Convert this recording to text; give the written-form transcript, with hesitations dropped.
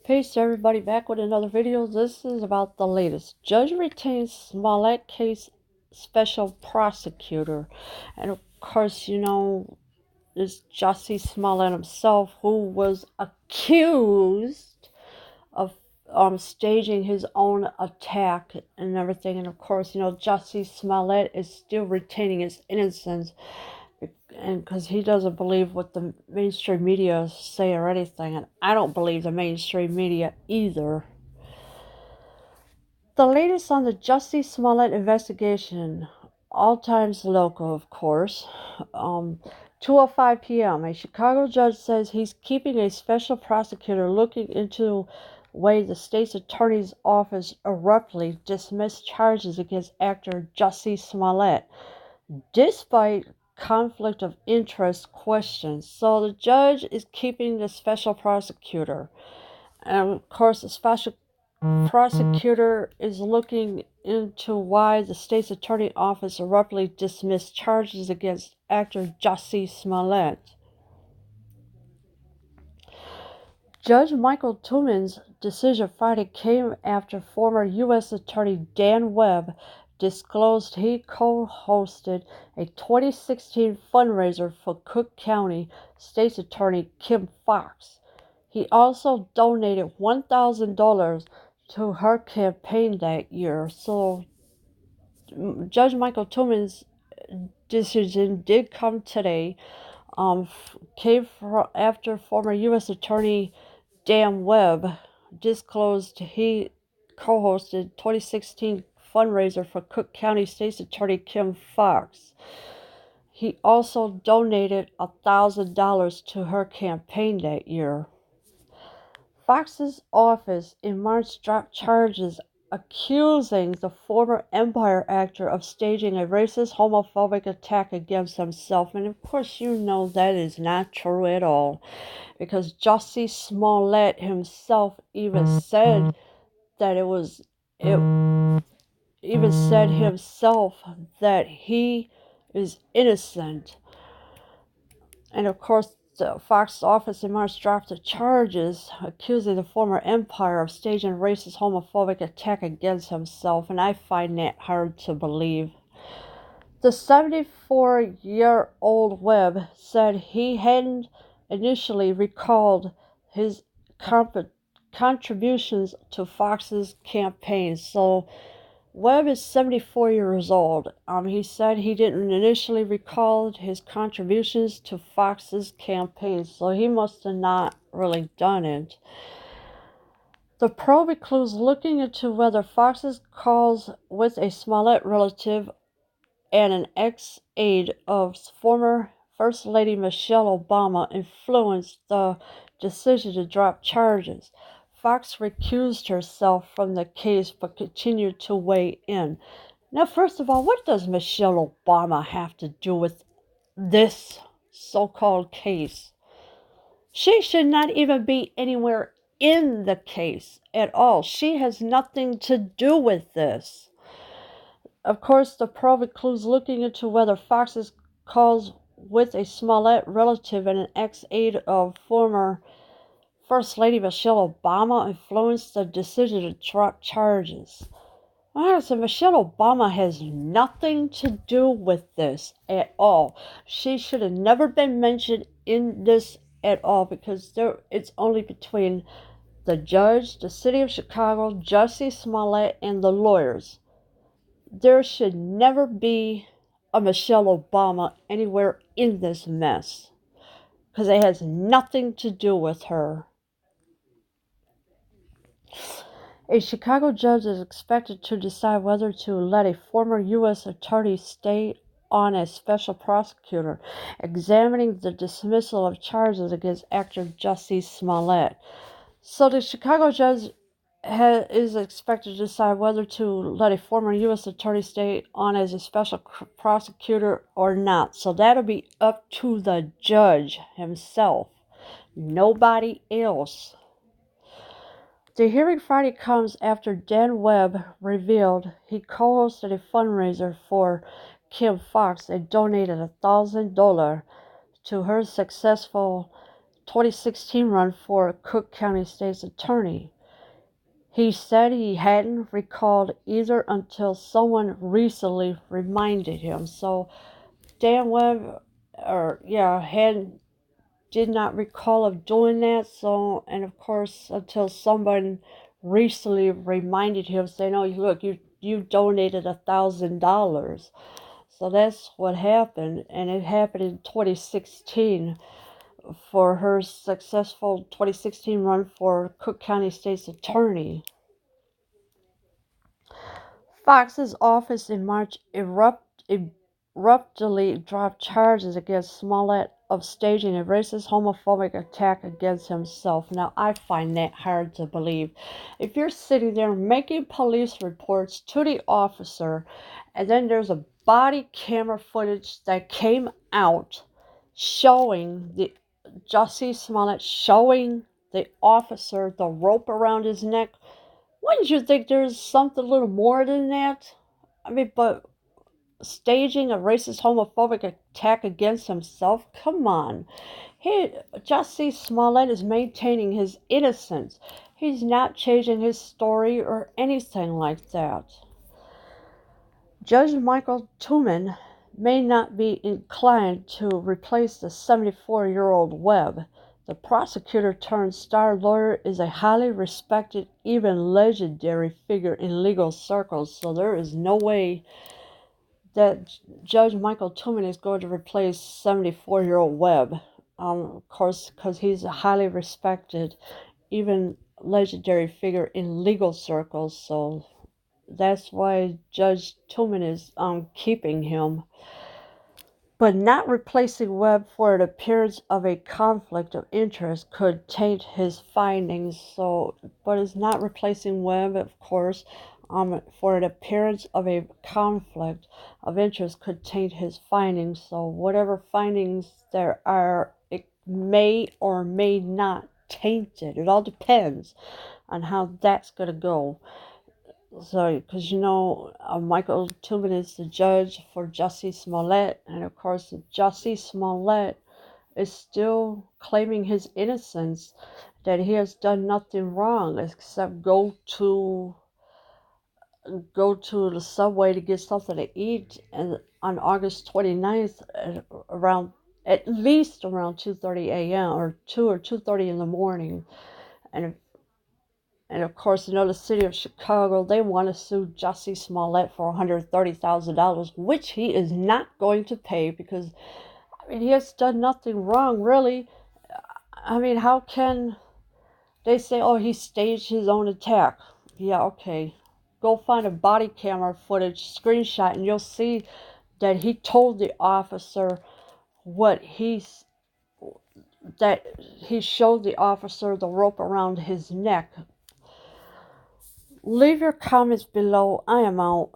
Peace everybody, back with another video. This is about the latest. Judge retains Smollett case special prosecutor. And of course, it's Jussie Smollett himself who was accused of staging his own attack and everything. And of course, Jussie Smollett is still retaining his innocence, and because he doesn't believe what the mainstream media say or anything, and I don't believe the mainstream media either. The latest on the Jussie Smollett investigation, all times local, of course. 2:05 p.m. A Chicago judge says he's keeping a special prosecutor looking into the way the state's attorney's office abruptly dismissed charges against actor Jussie Smollett, despite conflict of interest questions. So the judge is keeping the special prosecutor. And of course, the special prosecutor is looking into why the state's attorney office abruptly dismissed charges against actor Jussie Smollett. Judge Michael Tooman's decision Friday came after former U.S. Attorney Dan Webb disclosed he co-hosted a 2016 fundraiser for Cook County State's Attorney Kim Foxx. He also donated $1,000 to her campaign that year. So Judge Michael Tooman's decision did come today. Came after former U.S. Attorney Dan Webb disclosed he co-hosted 2016 fundraiser for Cook County State's Attorney Kim Foxx. He also donated $1,000 to her campaign that year. Fox's office in March dropped charges accusing the former Empire actor of staging a racist, homophobic attack against himself. And of course, that is not true at all, because Jussie Smollett himself even said that that he is innocent. And of course, the Fox office in March dropped the charges accusing the former Empire of staging a racist, homophobic attack against himself, and I find that hard to believe. The 74-year-old Webb said he hadn't initially recalled his contributions to Fox's campaign. So Webb is 74 years old. He said he didn't initially recall his contributions to Fox's campaign, so he must have not really done it. The probe includes looking into whether Fox's calls with a Smollett relative and an ex-aide of former First Lady Michelle Obama influenced the decision to drop charges. Fox recused herself from the case but continued to weigh in. Now, first of all, what does Michelle Obama have to do with this so-called case? She should not even be anywhere in the case at all. She has nothing to do with this. Of course, the probe includes looking into whether Fox's calls with a Smollett relative and an ex-aide of former First Lady Michelle Obama influenced the decision to drop charges. So Michelle Obama has nothing to do with this at all. She should have never been mentioned in this at all, because it's only between the judge, the city of Chicago, Jussie Smollett, and the lawyers. There should never be a Michelle Obama anywhere in this mess, because it has nothing to do with her. A Chicago judge is expected to decide whether to let a former U.S. attorney stay on as special prosecutor, examining the dismissal of charges against actor Jussie Smollett. So the Chicago judge is expected to decide whether to let a former U.S. attorney stay on as a special prosecutor or not. So that'll be up to the judge himself, nobody else. The hearing Friday comes after Dan Webb revealed he co-hosted a fundraiser for Kim Foxx and donated $1,000 to her successful 2016 run for Cook County State's Attorney. He said he hadn't recalled either until someone recently reminded him. So Dan Webb, did not recall of doing that. So, and of course, until someone recently reminded him, saying, "Oh, look, you donated $1,000." So that's what happened, and it happened in 2016 for her successful 2016 run for Cook County State's Attorney. Fox's office in March abruptly dropped charges against Smollett of staging a racist, homophobic attack against himself. Now, I find that hard to believe. If you're sitting there making police reports to the officer, and then there's a body camera footage that came out showing the Jussie Smollett showing the officer the rope around his neck, wouldn't you think there's something a little more than that? I mean, but staging a racist, homophobic attack against himself? Come on. Jussie Smollett is maintaining his innocence. He's not changing his story or anything like that. Judge Michael Tuman may not be inclined to replace the 74-year-old Webb. The prosecutor turned star lawyer is a highly respected, even legendary figure in legal circles, so there is no way that Judge Michael Tuman is going to replace 74-year-old Webb. Of course, because he's a highly respected, even legendary figure in legal circles, so that's why Judge Tuman is keeping him. But not replacing Webb for an appearance of a conflict of interest could taint his findings. So, but it's not replacing Webb, of course, for an appearance of a conflict of interest could taint his findings. So, whatever findings there are, it may or may not taint it. It all depends on how that's going to go. So, because Michael Tuman is the judge for Jussie Smollett, and of course, Jussie Smollett is still claiming his innocence, that he has done nothing wrong except go to the subway to get something to eat, and on August 29th, at least around 2:30 a.m. or 2:30 in the morning, and of course, the city of Chicago, they want to sue Jussie Smollett for $130,000, which he is not going to pay because, I mean, he has done nothing wrong, really. I mean, how can they say, oh, he staged his own attack? Yeah, okay. Go find a body camera footage screenshot and you'll see that he told the officer that he showed the officer the rope around his neck. Leave your comments below. I am out.